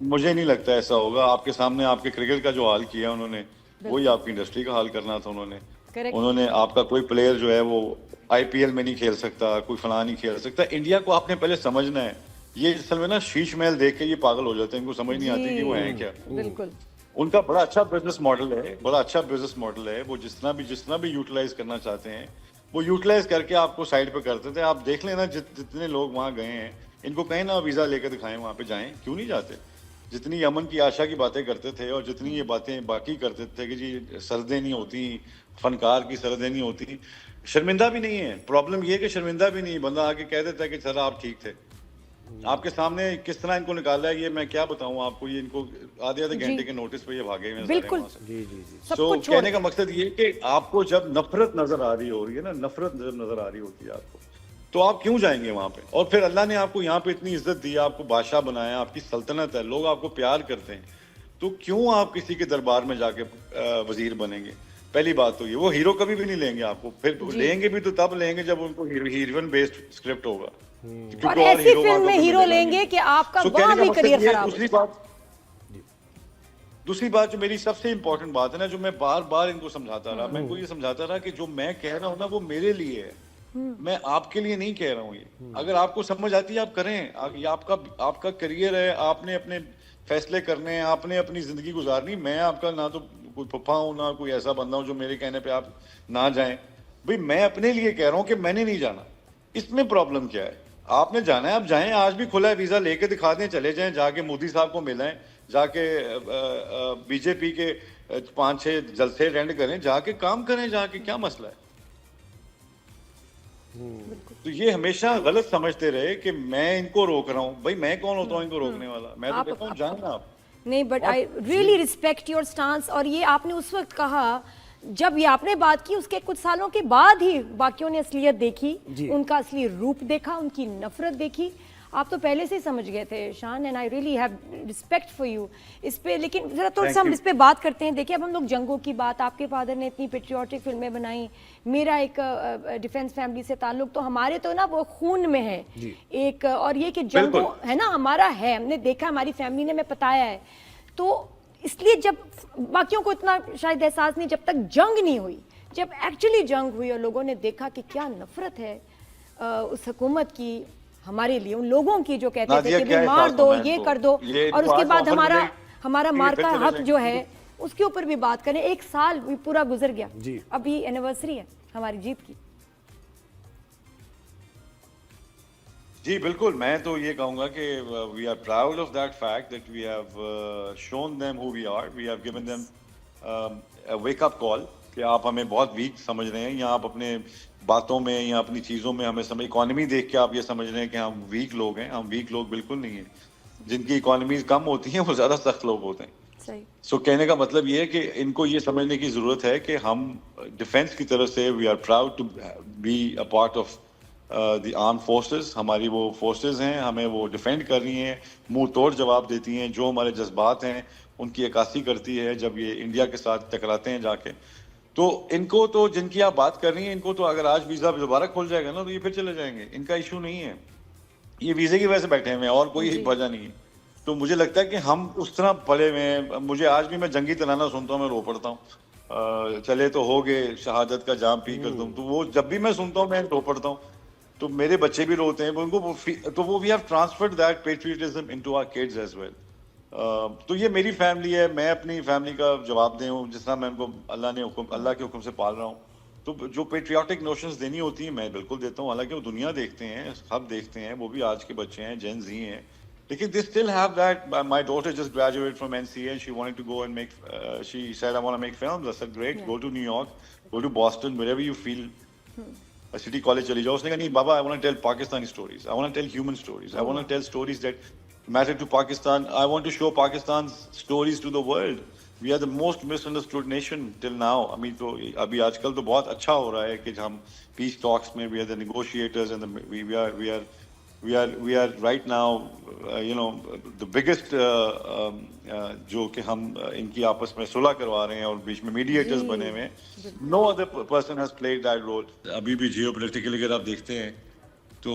مجھے نہیں لگتا ایسا ہوگا. آپ کے سامنے آپ کے کرکٹ کا جو حال کیا انہوں نے, وہی آپ کی انڈسٹری کا حال کرنا تھا. انہوں نے آپ کا کوئی پلیئر جو ہے وہ آئی پی ایل میں نہیں کھیل سکتا, کوئی فلاں نہیں کھیل سکتا. انڈیا کو آپ نے پہلے سمجھنا ہے. یہ اصل میں نا شیش محل دیکھ کے یہ پاگل ہو جاتے ہیں, ان کو سمجھ نہیں آتی کہ وہ ہیں کیا. بالکل. ان کا بڑا اچھا بزنس ماڈل ہے, بڑا اچھا بزنس ماڈل ہے. وہ جتنا بھی یوٹیلائز کرنا چاہتے ہیں وہ یوٹیلائز کر کے آپ کو سائڈ پہ کرتے تھے. آپ دیکھ لینا جتنے لوگ وہاں گئے ہیں, ان کو کہیں نا ویزا لے کے دکھائیں, وہاں پہ جائیں, کیوں نہیں جاتے. جتنی یمن کی آشا کی باتیں کرتے تھے اور جتنی یہ باتیں باقی کرتے تھے کہ جی سردیں نہیں ہوتی, فنکار کی سردیں نہیں ہوتی, شرمندہ بھی نہیں ہے. پرابلم یہ ہے کہ شرمندہ بھی نہیں, بندہ آ کے کہہ دیتا ہے کہ سر آپ ٹھیک تھے. آپ کے سامنے کس طرح ان کو نکالا ہے یہ میں کیا بتاؤں آپ کو. یہ ان کو آدھے گھنٹے کے نوٹس پہ یہ بھاگے ہوئے ہیں سارے وہاں سے. سو کہنے کا مقصد یہ کہ آپ کو جب نفرت نظر آ رہی ہو رہی ہے نا, نفرت جب نظر آ رہی ہوتی ہے آپ کو, تو آپ کیوں جائیں گے وہاں پہ. اور پھر اللہ نے آپ کو یہاں پہ اتنی عزت دی, آپ کو بادشاہ بنایا, آپ کی سلطنت ہے, لوگ آپ کو پیار کرتے ہیں, تو کیوں آپ کسی کے دربار میں جا کے وزیر بنیں گے. پہلی بات تو یہ, وہ ہیرو کبھی بھی نہیں لیں گے آپ کو. پھر لیں گے بھی تو تب لیں گے جب ان کو ہیروئن بیسڈ اسکرپٹ ہوگا, اور کیونکہ ایسی ہیرو وہاں فلم کو میں کوئی ہیرو ملے گا لیں نہیں. گے کہ آپ کا سو وہاں کہنے کا بھی مقصد کریئر یہ ہے. خراب ہو. دوسری بات جو میری سب سے امپورٹنٹ بات ہے نا, جو میں بار بار ان کو سمجھاتا رہا, میں ان کو یہ سمجھاتا رہا کہ جو میں کہہ رہا ہوں نا وہ میرے لیے ہے, میں آپ کے لیے نہیں کہہ رہا ہوں. یہ اگر آپ کو سمجھ آتی ہے آپ کریں, یہ آپ کا کریئر ہے, آپ نے اپنے فیصلے کرنے ہیں, آپ نے اپنی زندگی گزارنی. میں آپ کا نہ تو کوئی پھپھا ہوں نہ کوئی ایسا بندہ ہوں جو میرے کہنے پہ آپ نہ جائیں. بھئی میں اپنے لیے کہہ رہا ہوں کہ میں نے نہیں جانا. اس میں پرابلم کیا ہے؟ آپ نے جانا ہے آپ جائیں, آج بھی کھلا ہے ویزا, لے کے دکھا دیں, چلے جائیں, جا کے مودی صاحب کو ملیں, جا کے بی جے پی کے 5-6 جلسے اٹینڈ کریں, جا کے کام کریں, جا کے کیا مسئلہ ہے. تو یہ ہمیشہ غلط سمجھتے رہے کہ میں ان کو روک رہا ہوں. بھائی میں کون ہوتا ہوں ان کو روکنے والا؟ میں تو کہتا ہوں جانا آپ. نہیں, but I really respect your stance. اور یہ آپ نے اس وقت کہا جب یہ آپ نے بات کی, اس کے کچھ سالوں کے بعد ہی باقیوں نے اصلیت دیکھی, ان کا اصلی روپ دیکھا, ان کی نفرت دیکھی. آپ تو پہلے سے ہی سمجھ گئے تھے Shan, and I really have respect for you اس پہ. لیکن ذرا تھوڑا سا ہم اس پہ بات کرتے ہیں. دیکھیں اب ہم لوگ جنگوں کی بات, آپ کے فادر نے اتنی پیٹریوٹک فلمیں بنائیں, میرا ایک ڈیفینس فیملی سے تعلق, تو ہمارے تو نا وہ خون میں ہے ایک. اور یہ کہ جنگوں ہے نا ہمارا ہے, ہم نے دیکھا, ہماری فیملی نے ہمیں بتایا ہے. تو اس لیے جب باقیوں کو اتنا شاید احساس نہیں, جب تک جنگ نہیں ہوئی, جب ایکچولی جنگ ہوئی اور لوگوں نے دیکھا کہ کیا نفرت ہے اس حکومت کی ہمارے لیے, ان لوگوں کی جو کہتے تھے کہ بھی مار دو, یہ کر دو, اور اس کے بعد ہمارا مارکا حق جو ہے اس کے اوپر بھی بات کریں. 1 سال پورا گزر گیا, ابھی اینیورسری ہے ہماری جیت کی. جی بالکل, میں تو یہ کہوں گا کہ we are proud of that fact that we have shown them who we are. We have given them wake up call کہ آپ ہمیں بہت ویک سمجھ رہے ہیں, یا آپ اپنے باتوں میں یا اپنی چیزوں میں ہمیں اکانومی دیکھ کے آپ یہ سمجھ رہے ہیں کہ ہم ویک لوگ ہیں. ہم ویک لوگ بالکل نہیں ہیں. جن کی اکانومیز کم ہوتی ہیں وہ زیادہ سخت لوگ ہوتے ہیں. سو کہنے کا مطلب یہ ہے کہ ان کو یہ سمجھنے کی ضرورت ہے کہ ہم ڈیفینس کی طرف سے we are proud to be a part of the arm forces. ہماری وہ فورسز ہیں, ہمیں وہ ڈیفینڈ کر رہی ہیں, منہ توڑ جواب دیتی ہیں, جو ہمارے جذبات ہیں ان کی عکاسی کرتی ہے جب یہ انڈیا کے ساتھ ٹکراتے ہیں جا کے. تو ان کو تو جن کی آپ بات کر رہی ہیں, ان کو تو اگر آج ویزا دوبارہ کھول جائے گا نا تو یہ پھر چلے جائیں گے. ان کا ایشو نہیں ہے, یہ ویزے کی وجہ سے بیٹھے ہوئے ہیں اور کوئی وجہ نہیں ہے. تو مجھے لگتا ہے کہ ہم اس طرح پڑے ہوئے ہیں. مجھے آج بھی میں جنگی ترانہ سنتا ہوں, میں رو پڑتا ہوں, چلے تو ہو گئے شہادت کا جام پی کر تم. تو وہ جب بھی میں سنتا ہوں میں رو پڑتا ہوں. تو میرے بچے بھی روتے ہیں, ان کو تو وہ we have transferred that patriotism into our kids as well. تو یہ میری فیملی ہے, میں اپنی فیملی کا جواب دے ہوں جس طرح میں ان کو اللہ کے حکم سے پال رہا ہوں. تو جو پیٹریوٹک نوشنز دینی ہوتی ہیں میں بالکل دیتا ہوں. حالانکہ وہ دنیا دیکھتے ہیں, سب دیکھتے ہیں, وہ بھی آج کے بچے ہیں, جین زی ہیں, لیکن they still have that. My daughter just graduated from NCA and she wanted to go and make she said I want to make films. I said great, go to New York, go to Boston, wherever you feel. City college چلی جاؤ. اس نے کہا نہیں بابا, I want to tell Pakistani stories, I want to tell human stories, I want to tell stories that matter to Pakistan. I want to show Pakistan's stories to the world. We are the most misunderstood nation till now. I mean, تو ابھی آج کل تو بہت اچھا ہو رہا ہے کہ ہم peace talks میں we are the negotiators and we are right now the biggest جو کہ ہم ان کی آپس میں صلح کروا رہے ہیں اور بیچ میں میڈیٹرز بنے ہوئے ہیں. No other person has played that role. ابھی بھی جیو پولیٹیکلی اگر آپ دیکھتے ہیں تو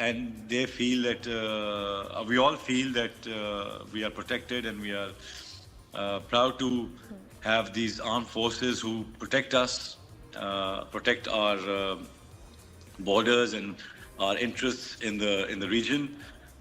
and they feel that we all feel that we are protected, and we are proud to have these armed forces who protect us, protect our borders and our interests in the region.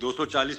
240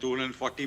240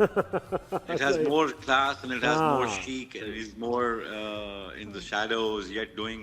It has more class and it has more chic and he's more in the shadows yet doing,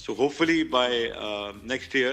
So hopefully by next year,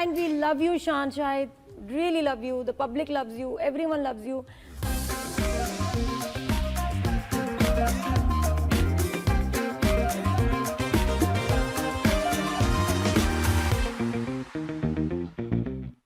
And we love you, Shan Shahid, really love you, the public loves you, everyone loves you.